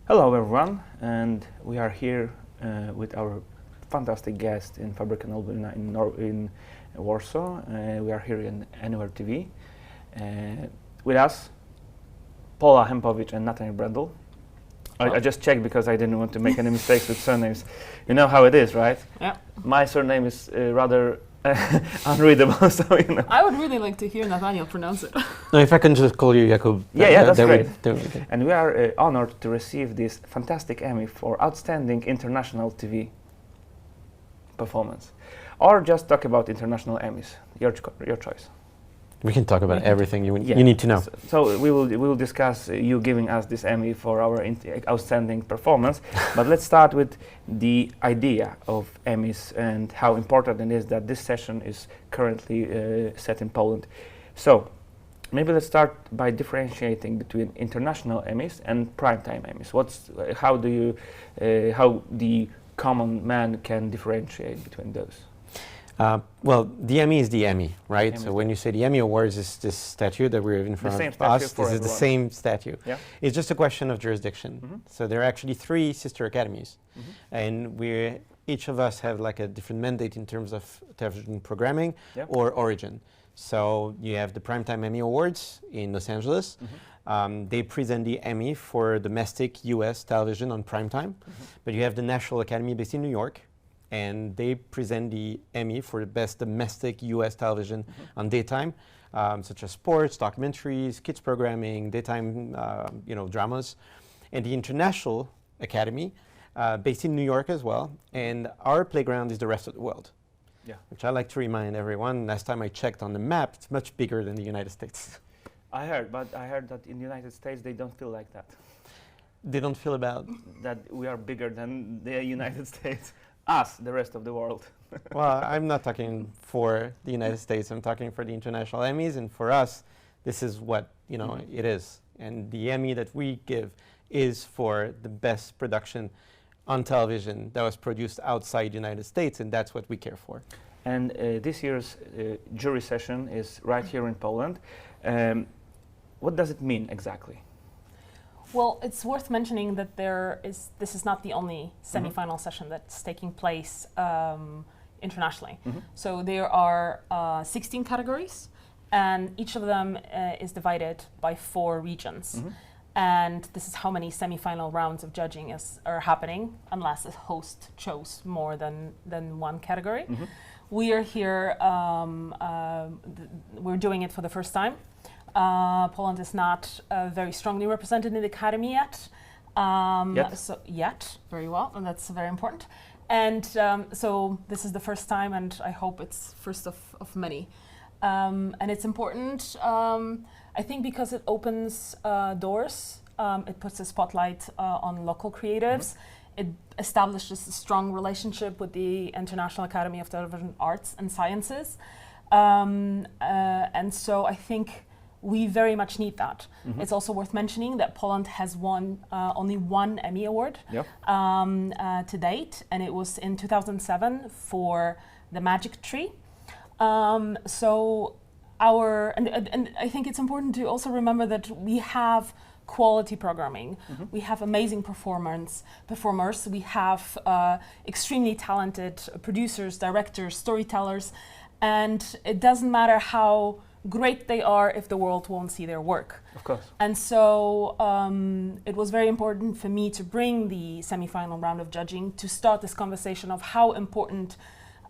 Hello everyone, and we are here with our fantastic guest in Fabryka Nobelna in Warsaw. We are here in Anywhere TV. With us, Pola Hempowicz and Nathaniel Brendel. I just checked because I didn't want to make any mistakes with surnames. You know how it is, right? Yeah. My surname is rather unreadable, so you know. I would really like to hear Nathaniel pronounce it. No, if I can just call you Jakub. Yeah, that's great. Okay. And we are honored to receive this fantastic Emmy for Outstanding International TV Performance. Or just talk about international Emmys, your choice. We can talk about everything you Yeah. need to know. So we will discuss you giving us this Emmy for our outstanding performance. But let's start with the idea of Emmys and how important it is that this session is currently set in Poland. So maybe let's start by differentiating between international Emmys and primetime Emmys. How the common man can differentiate between those? Well, the Emmy is the Emmy, right? So when you say the Emmy Awards is this statue that we're in front of us, this is the same statue. Yeah. It's just a question of jurisdiction. Mm-hmm. So there are actually 3 sister academies, and each of us have like a different mandate in terms of television programming or origin. So you have the Primetime Emmy Awards in Los Angeles. They present the Emmy for domestic U.S. television on primetime, but you have the National Academy based in New York, and they present the Emmy for the best domestic U.S. television on daytime, such as sports, documentaries, kids programming, daytime, dramas. And the International Academy, based in New York as well, and our playground is the rest of the world. Yeah. Which I like to remind everyone, last time I checked on the map, it's much bigger than the United States. I heard that in the United States they don't feel like that. They don't feel about? That we are bigger than the United States. Us, the rest of the world. Well, I'm not talking for the United States. I'm talking for the International Emmys, and for us, this is what it is. And the Emmy that we give is for the best production on television that was produced outside the United States, and that's what we care for. And this year's jury session is right here in Poland. What does it mean exactly? Well, it's worth mentioning that this is not the only semi-final session that's taking place internationally. So there are 16 categories, and each of them is divided by 4 regions. And this is how many semi-final rounds of judging are happening, unless a host chose more than one category. We are here, we're doing it for the first time. Poland is not very strongly represented in the Academy yet. Yet, very well, and that's very important. And so this is the first time, and I hope it's first of many. And it's important, I think, because it opens doors. It puts a spotlight on local creatives. It establishes a strong relationship with the International Academy of Television Arts and Sciences. And so I think we very much need that. It's also worth mentioning that Poland has won only 1 Emmy Award to date, and it was in 2007 for The Magic Tree. And I think it's important to also remember that we have quality programming. We have amazing performers. We have extremely talented producers, directors, storytellers, and it doesn't matter how great they are if the world won't see their work. Of course. And so it was very important for me to bring the semi-final round of judging to start this conversation of how important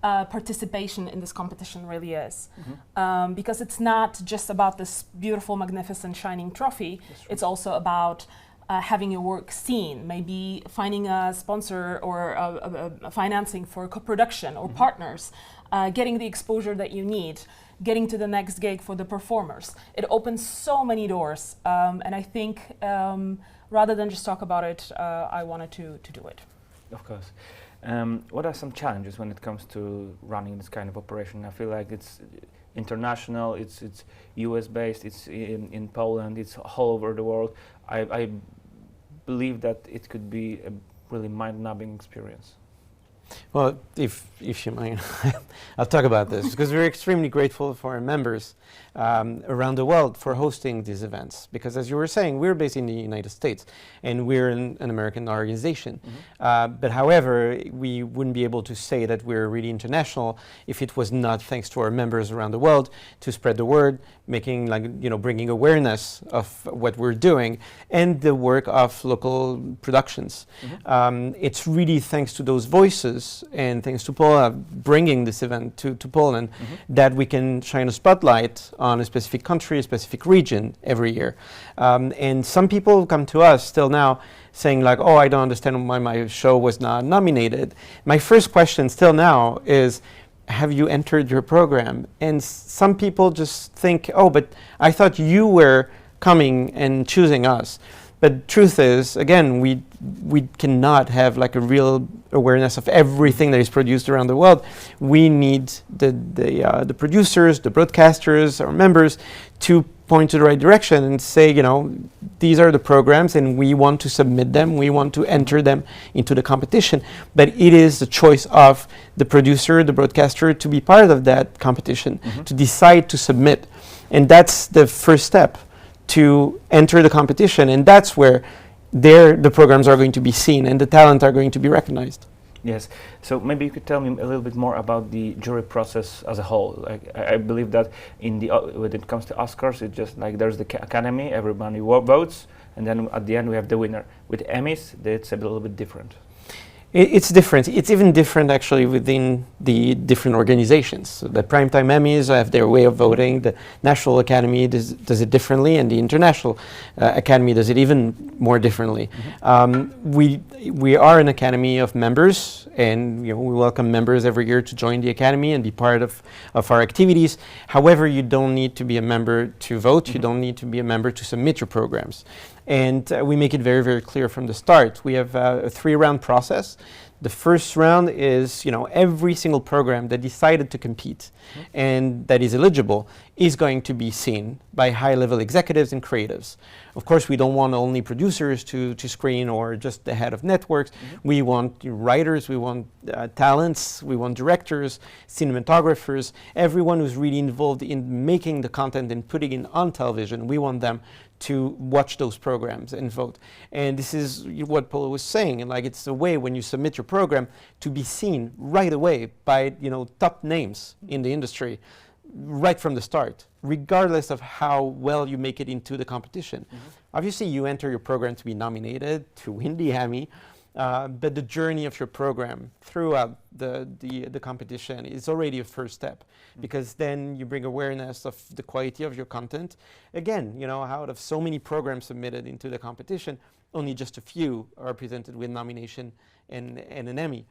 participation in this competition really is. Because it's not just about this beautiful, magnificent, shining trophy. It's also about having your work seen, maybe finding a sponsor or a financing for co-production or partners, getting the exposure that you need, getting to the next gig for the performers. It opens so many doors, and I think rather than just talk about it, I wanted to do it. Of course. What are some challenges when it comes to running this kind of operation? I feel like it's international, it's US based, it's in Poland, it's all over the world. I believe that it could be a really mind-numbing experience. Well, if you mind, I'll talk about this because we're extremely grateful for our members around the world for hosting these events. Because as you were saying, we're based in the United States and we're an American organization. But however, we wouldn't be able to say that we're really international if it was not thanks to our members around the world to spread the word, making bringing awareness of what we're doing and the work of local productions. It's really thanks to those voices and thanks to Pola bringing this event to Poland that we can shine a spotlight on a specific country, a specific region every year. And some people come to us still now saying like, oh, I don't understand why my show was not nominated. My first question still now is, have you entered your program? And some people just think, oh, but I thought you were coming and choosing us. But truth is, again, we cannot have like a real awareness of everything that is produced around the world. We need the producers, the broadcasters, our members to point to the right direction and say, these are the programs and we want to submit them, we want to enter them into the competition. But it is the choice of the producer, the broadcaster to be part of that competition, to decide to submit. And that's the first step to enter the competition, and that's where the programs are going to be seen and the talent are going to be recognized. Yes, so maybe you could tell me a little bit more about the jury process as a whole. Like I believe that when it comes to Oscars, it's just like there's the Academy, everybody votes, and then at the end we have the winner. With Emmys, it's a little bit different. It's different. It's even different actually within the different organizations. So the Primetime Emmys have their way of voting. The National Academy does it differently, and the International Academy does it even more differently. We are an academy of members, and we welcome members every year to join the academy and be part of our activities. However, you don't need to be a member to vote. You don't need to be a member to submit your programs. And we make it very, very clear from the start. We have a 3-round process. The first round is, every single program that decided to compete and that is eligible is going to be seen by high-level executives and creatives. Of course, we don't want only producers to screen or just the head of networks. We want writers, we want talents, we want directors, cinematographers, everyone who's really involved in making the content and putting it on television. We want them to watch those programs and vote. And this is what Pola was saying, and it's a way when you submit your program to be seen right away by top names in the industry right from the start, regardless of how well you make it into the competition. Obviously you enter your program to be nominated, to win the Emmy, but the journey of your program throughout the competition is already a first step, because then you bring awareness of the quality of your content. Again, out of so many programs submitted into the competition, only just a few are presented with nomination and an Emmy.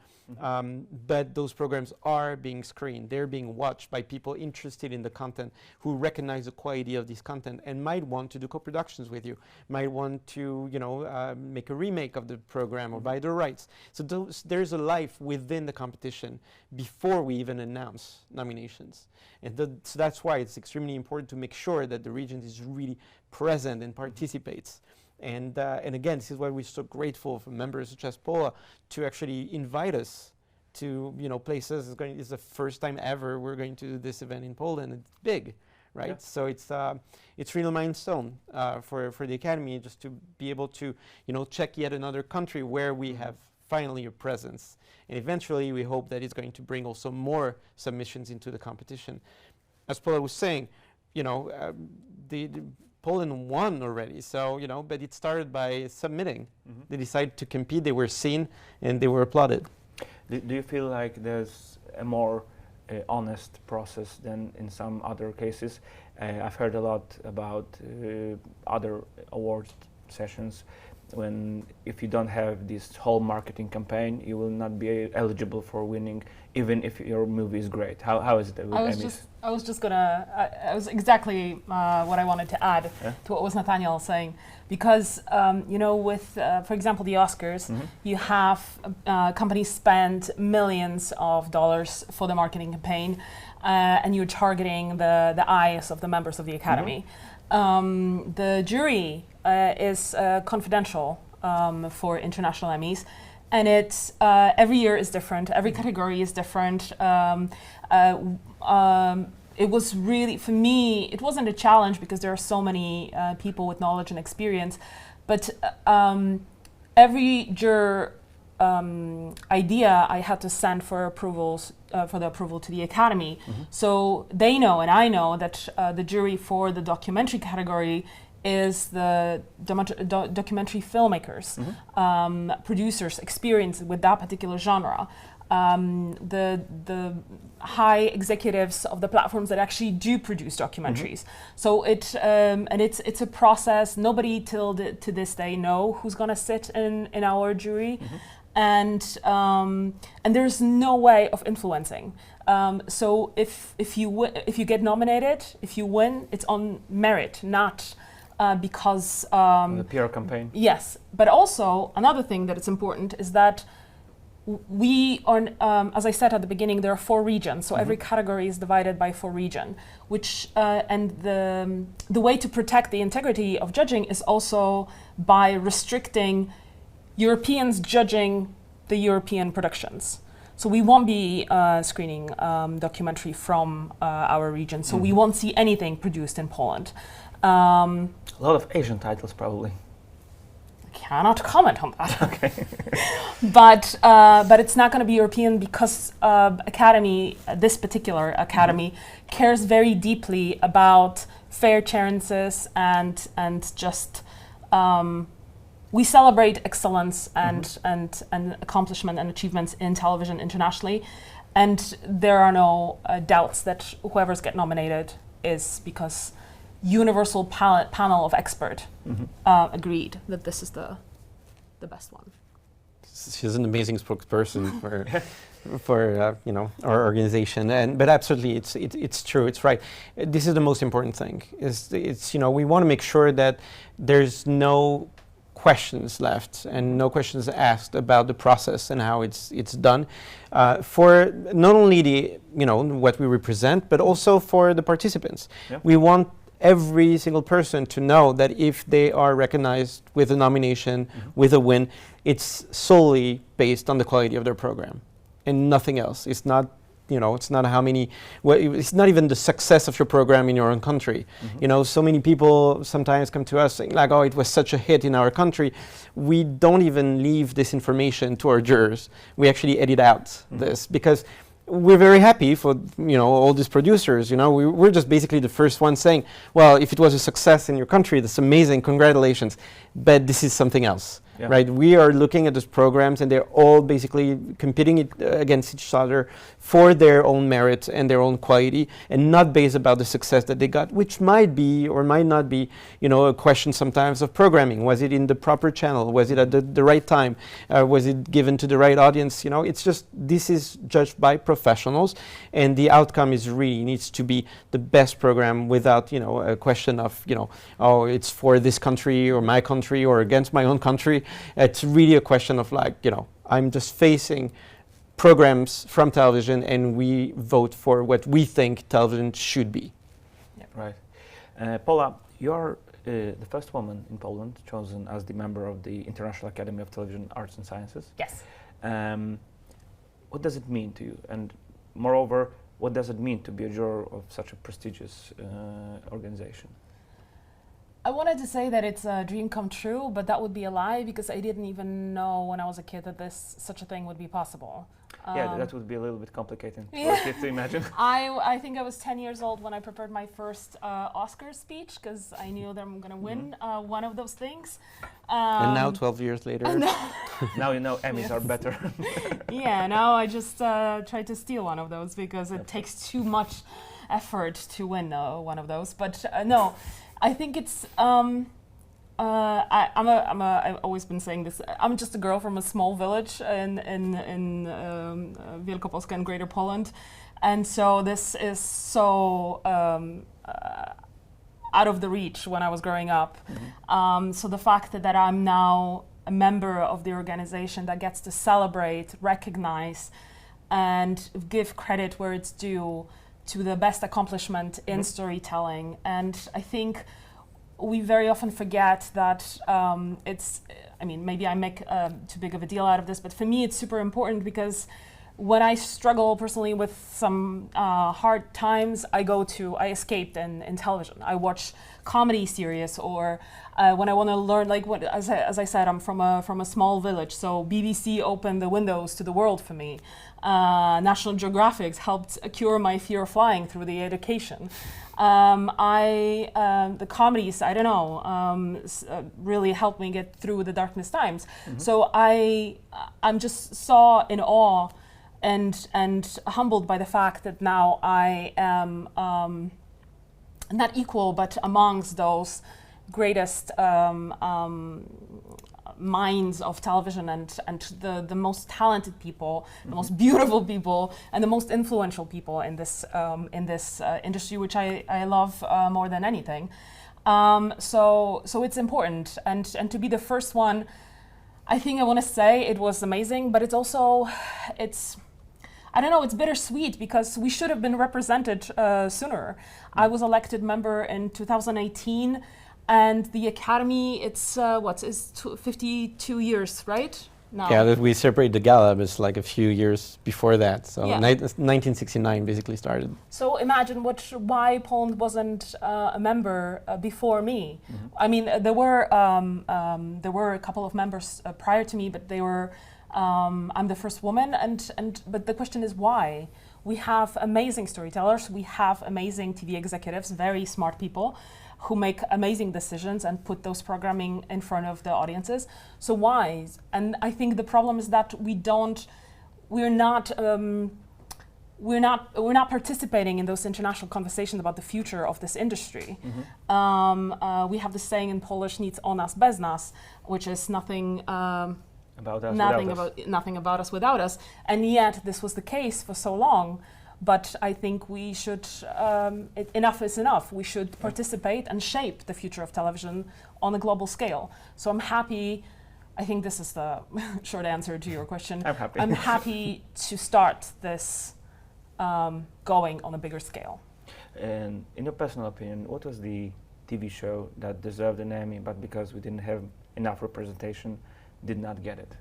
But those programs are being screened. They're being watched by people interested in the content, who recognize the quality of this content and might want to do co-productions with you, might want to make a remake of the program or buy the rights. So there's a life within the competition before we even announce nominations. And so that's why it's extremely important to make sure that the region is really present and participates. And again, this is why we're so grateful for members such as Pola to actually invite us to places. It's the first time ever we're going to do this event in Poland. It's big, right? Yeah. So it's real milestone for the Academy, just to be able to check yet another country where we have finally a presence. And eventually we hope that it's going to bring also more submissions into the competition. As Pola was saying, Poland won already, so but it started by submitting. They decided to compete, they were seen, and they were applauded. Do you feel like there's a more honest process than in some other cases? I've heard a lot about other award sessions when if you don't have this whole marketing campaign, you will not be eligible for winning, even if your movie is great. How is it with Emmys? I was exactly what I wanted to add to what was Nathaniel saying, because with for example the Oscars, you have companies spend millions of dollars for the marketing campaign, and you're targeting the eyes of the members of the Academy. The jury is confidential for international Emmys, and it's every year is different. Every category is different. It was really, for me, it wasn't a challenge because there are so many people with knowledge and experience, but every juror idea I had to send for approvals, for the approval to the Academy. So they know, and I know, that the jury for the documentary category is the documentary filmmakers, producers experienced with that particular genre. The high executives of the platforms that actually do produce documentaries. So it's a process. Nobody to this day know who's gonna sit in our jury, and there's no way of influencing. So if you get nominated, if you win, it's on merit, not because the PR campaign. Yes, but also another thing that is important is that we are, as I said at the beginning, there are 4 regions. So every category is divided by 4 regions, which and the way to protect the integrity of judging is also by restricting Europeans judging the European productions. So we won't be screening documentary from our region. So we won't see anything produced in Poland. A lot of Asian titles, probably. Cannot comment on that. Okay. but it's not going to be European because Academy, this particular Academy, cares very deeply about fair chances and just we celebrate excellence and accomplishment and achievements in television internationally, and there are no doubts that whoever's get nominated is because universal panel of expert agreed that this is the best one. She's an amazing spokesperson for our organization, but absolutely it's true, it's right. This is the most important thing. It's we want to make sure that there's no questions left and no questions asked about the process and how it's done for not only the what we represent, but also for the participants. Yep. We want every single person to know that if they are recognized with a nomination, with a win, it's solely based on the quality of their program and nothing else. It's not, it's not how many, it's not even the success of your program in your own country. So many people sometimes come to us saying like, oh, it was such a hit in our country. We don't even leave this information to our jurors. We actually edit out this because we're very happy for all these producers. We're just basically the first ones saying, well, if it was a success in your country, that's amazing, congratulations. But this is something else, right? We are looking at these programs, and they're all basically competing against each other for their own merit and their own quality, and not based about the success that they got, which might be or might not be, a question sometimes of programming. Was it in the proper channel? Was it at the right time? Was it given to the right audience? It's just, this is judged by professionals, and the outcome really needs to be the best program without, a question of, oh, it's for this country or my country or against my own country. It's really a question of like, I'm just facing programs from television, and we vote for what we think television should be. Yeah, right. Pola, you're the first woman in Poland chosen as the member of the International Academy of Television Arts and Sciences. Yes. What does it mean to you? And moreover, what does it mean to be a juror of such a prestigious organization? I wanted to say that it's a dream come true, but that would be a lie because I didn't even know when I was a kid that such a thing would be possible. Yeah, that would be a little bit complicated for a kid to imagine. I think I was 10 years old when I prepared my first Oscar speech because I knew that I'm going to win one of those things. And now 12 years later? Now Emmys are better. Yeah, now I just try to steal one of those because it takes too much effort to win one of those. But no. I think it's. I've always been saying this. I'm just a girl from a small village in Wielkopolska in Greater Poland, and so this is so out of the reach when I was growing up. So the fact that I'm now a member of the organization that gets to celebrate, recognize, and give credit where it's due to the best accomplishment in storytelling. And I think we very often forget that maybe I make too big of a deal out of this, but for me it's super important because when I struggle personally with some hard times, I escape in television. I watch comedy series, or when I want to learn, as I said, I'm from a small village, so BBC opened the windows to the world for me. National Geographic helped cure my fear of flying through the education. The comedies, really helped me get through the darkness times. Mm-hmm. So I'm just so in awe and humbled by the fact that now I am not equal, but amongst those greatest minds of television and the most talented people, the most beautiful people, and the most influential people in this industry, which I love more than anything. So it's important, and to be the first one, I think I want to say it was amazing, but it's bittersweet because we should have been represented sooner. I was elected member in 2018, and the Academy, it's 52 years, right? No. Yeah, that we separate the gala, but it's like a few years before that. So 1969 basically started. So imagine why Poland wasn't a member before me. Mm-hmm. I mean, there were a couple of members prior to me, but they were. I'm the first woman, but the question is why? We have amazing storytellers, we have amazing TV executives, very smart people who make amazing decisions and put those programming in front of the audiences. So why? And I think the problem is that we're not participating in those international conversations about the future of this industry. Mm-hmm. We have the saying in Polish, nic o nas bez nas, which is nothing about us without us, and yet this was the case for so long. But I think we should, enough is enough. We should participate and shape the future of television on a global scale. So I'm happy, I think this is the short answer to your question. I'm happy to start this going on a bigger scale. And in your personal opinion, what was the TV show that deserved an Emmy, but because we didn't have enough representation, did not get it?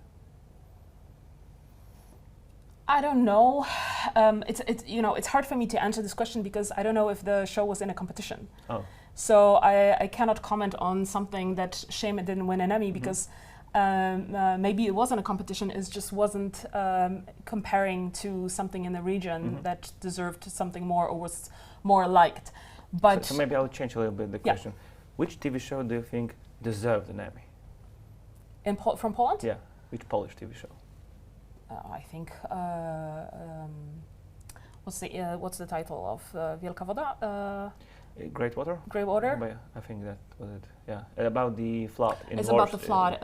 I don't know. It's hard for me to answer this question because I don't know if the show was in a competition. Oh. So I cannot comment on something that shame it didn't win an Emmy because maybe it wasn't a competition. It just wasn't comparing to something in the region that deserved something more or was more liked. But so maybe I'll change a little bit the question. Which TV show do you think deserved an Emmy? From Poland? Yeah. Which Polish TV show? I think what's the title of Wielka Woda? Great Water. Great Water. But I think that was it. Yeah, about the flood in It's about the flood.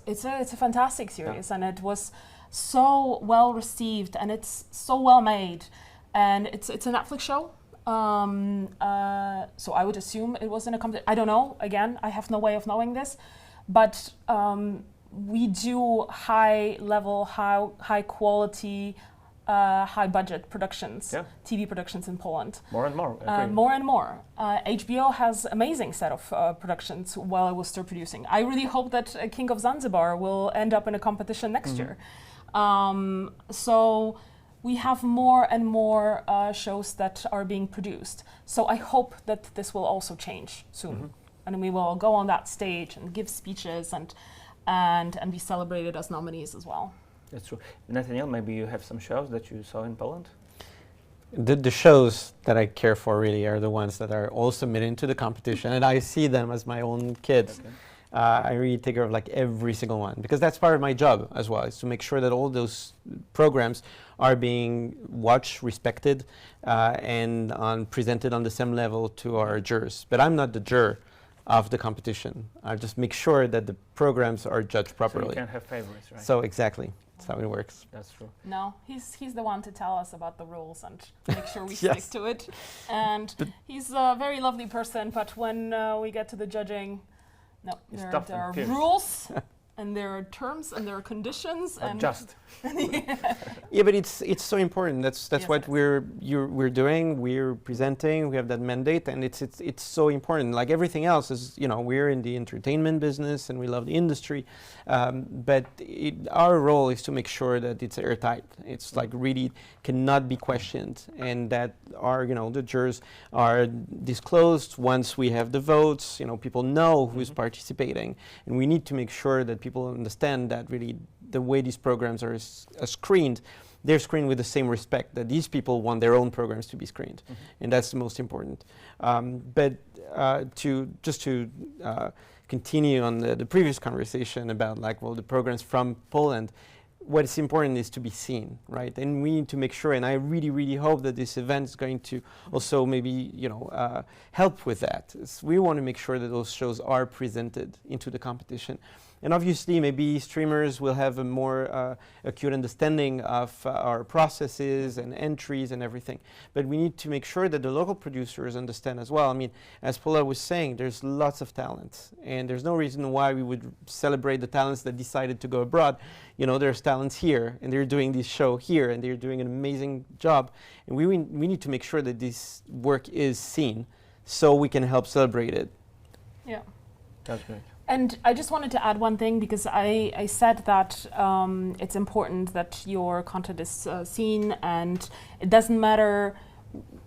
It's a fantastic series, and it was so well received, and it's so well made, and it's a Netflix show. So I would assume it was in a competition. I don't know. Again, I have no way of knowing this, but. We do high-level, high-quality, high-budget productions, TV productions in Poland. More and more. More and more. HBO has amazing set of productions while it was still producing. I really hope that King of Zanzibar will end up in a competition next year. So we have more and more shows that are being produced. So I hope that this will also change soon. And we will go on that stage and give speeches and be celebrated as nominees as well. That's true. Nathaniel, maybe you have some shows that you saw in Poland? The shows that I care for really are the ones that are all submitted into the competition, and I see them as my own kids. Okay. I really take care of like every single one, because that's part of my job as well, is to make sure that all those programs are being watched, respected, and presented on the same level to our jurors. But I'm not the juror of the competition. I just make sure that the programs are judged properly. So you can't have favorites, right? So exactly, that's how it works. That's true. No, he's the one to tell us about the rules and make sure we stick to it. And he's a very lovely person, but when we get to the judging, there are rules, and there are terms and there are conditions and just. Yeah, but it's so important. That's Yes, what it is. we're doing. We're presenting. We have that mandate, and it's so important. Like everything else is, we're in the entertainment business and we love the industry, but our role is to make sure that it's airtight. It's like really cannot be questioned, and that the jurors are disclosed once we have the votes. People know who's participating, and we need to make sure that people understand that really the way these programs are screened, they're screened with the same respect that these people want their own programs to be screened, and that's the most important. But to continue on the previous conversation about the programs from Poland, what is important is to be seen, right? And we need to make sure, and I really, really hope that this event is going to also maybe, help with that. We want to make sure that those shows are presented into the competition. And obviously, maybe streamers will have a more acute understanding of our processes and entries and everything. But we need to make sure that the local producers understand as well. I mean, as Pola was saying, there's lots of talent. And there's no reason why we would celebrate the talents that decided to go abroad. There's talents here, and they're doing this show here, and they're doing an amazing job. And we need to make sure that this work is seen so we can help celebrate it. Yeah. That's great. And I just wanted to add one thing, because I said that it's important that your content is seen, and it doesn't matter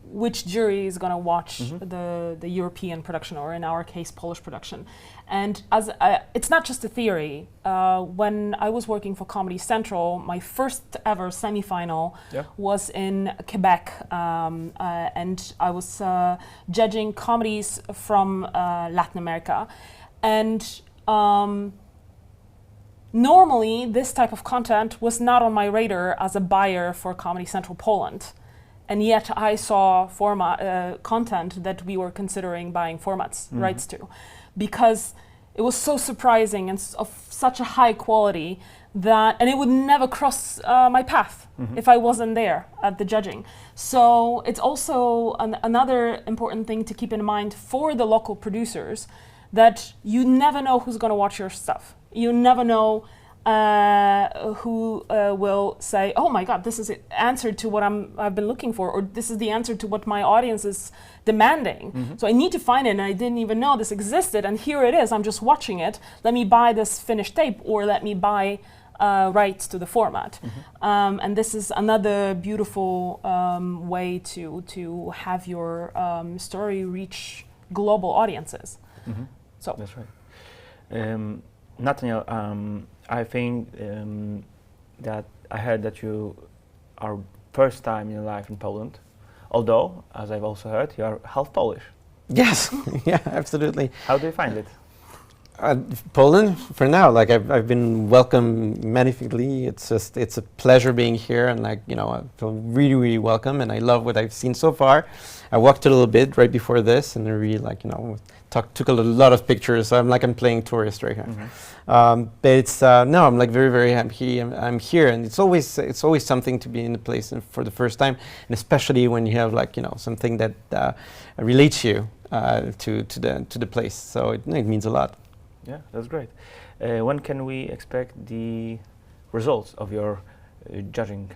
which jury is going to watch the European production, or in our case, Polish production. And it's not just a theory. When I was working for Comedy Central, my first ever semi-final was in Quebec, and I was judging comedies from Latin America. And normally, this type of content was not on my radar as a buyer for Comedy Central Poland. And yet I saw content that we were considering buying rights to, because it was so surprising and of such a high quality and it would never cross my path if I wasn't there at the judging. So it's also another important thing to keep in mind for the local producers, that you never know who's going to watch your stuff. You never know who will say, "Oh my God, this is the answer to what I've been looking for," or "This is the answer to what my audience is demanding." So I need to find it, and I didn't even know this existed, and here it is. I'm just watching it. Let me buy this finished tape, or let me buy rights to the format. And this is another beautiful way to have your story reach global audiences. So that's right. Nathaniel, I think that I heard that you are first time in your life in Poland, although, as I've also heard, you are half Polish. Yes, yeah, absolutely. How do you find it? Poland, for now, I've been welcomed magnificently. It's a pleasure being here, and I feel really, really welcome, and I love what I've seen so far. I walked a little bit right before this, and I really took a lot of pictures. So I'm playing tourist right here. But it's I'm very, very happy. I'm here, and it's always something to be in the place for the first time, and especially when you have something that relates you to the place. So it means a lot. Yeah, that's great. When can we expect the results of your judging?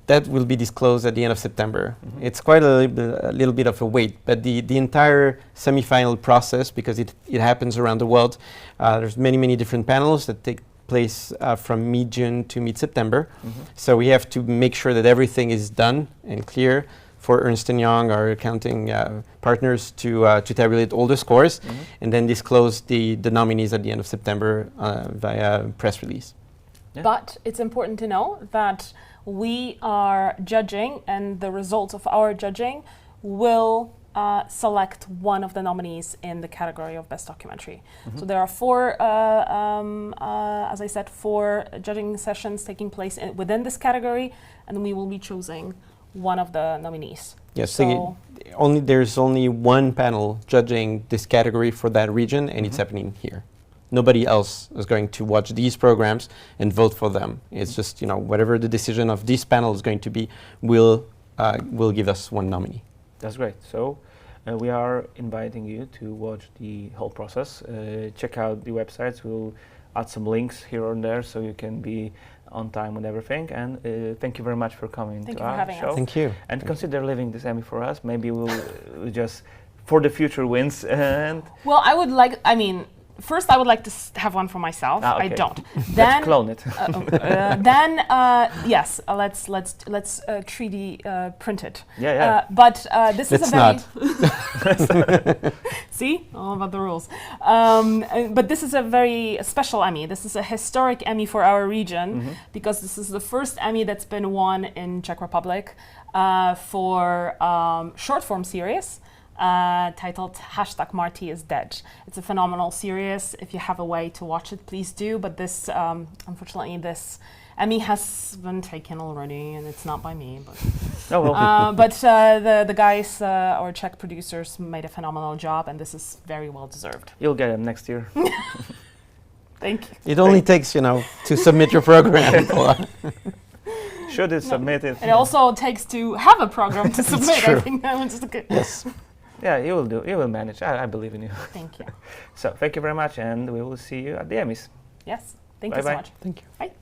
That will be disclosed at the end of September. It's quite a little bit of a wait, but the entire semi-final process, because it happens around the world, there's many different panels that take place from mid-June to mid-September. So we have to make sure that everything is done and clear for Ernst & Young, our accounting partners, to tabulate all the scores and then disclose the nominees at the end of September via press release. Yeah. But it's important to know that we are judging, and the results of our judging will select one of the nominees in the category of Best Documentary. So there are four, as I said, 4 judging sessions taking place within this category, and we will be choosing one of the nominees. Yes, so there's only one panel judging this category for that region, and it's happening here. Nobody else is going to watch these programs and vote for them. It's just whatever the decision of this panel is going to be, will give us one nominee. That's great. So We are inviting you to watch the whole process. Check out the websites. We'll add some links here and there so you can be on time with everything. And thank you very much for coming Thank to you for our having show. us. Thank you. And consider leaving this Emmy for us. Maybe we'll just for the future wins. And Well, I would like, I mean, first I would like to have one for myself. okay. I don't. Let's clone it. Then yes, let's 3D print it. Yeah. But this is Let's a very not. see all about the rules. But this is a very special Emmy. This is a historic Emmy for our region because this is the first Emmy that's been won in Czech Republic for short form series. Titled #Marty is Dead. It's a phenomenal series. If you have a way to watch it, please do. But this, unfortunately, this Emmy has been taken already, and it's not by me. But Oh well. but the guys, our Czech producers, made a phenomenal job, and this is very well deserved. You'll get him next year. Thank you. It only takes, to submit your program. Should it submit it? It also takes to have a program to submit. I true. think that was just a good. Yes. Yeah, you will do. You will manage. I believe in you. Thank you. So thank you very much, and we will see you at the Emmys. Yes. Thank you so Bye-bye. much. Thank you. Bye.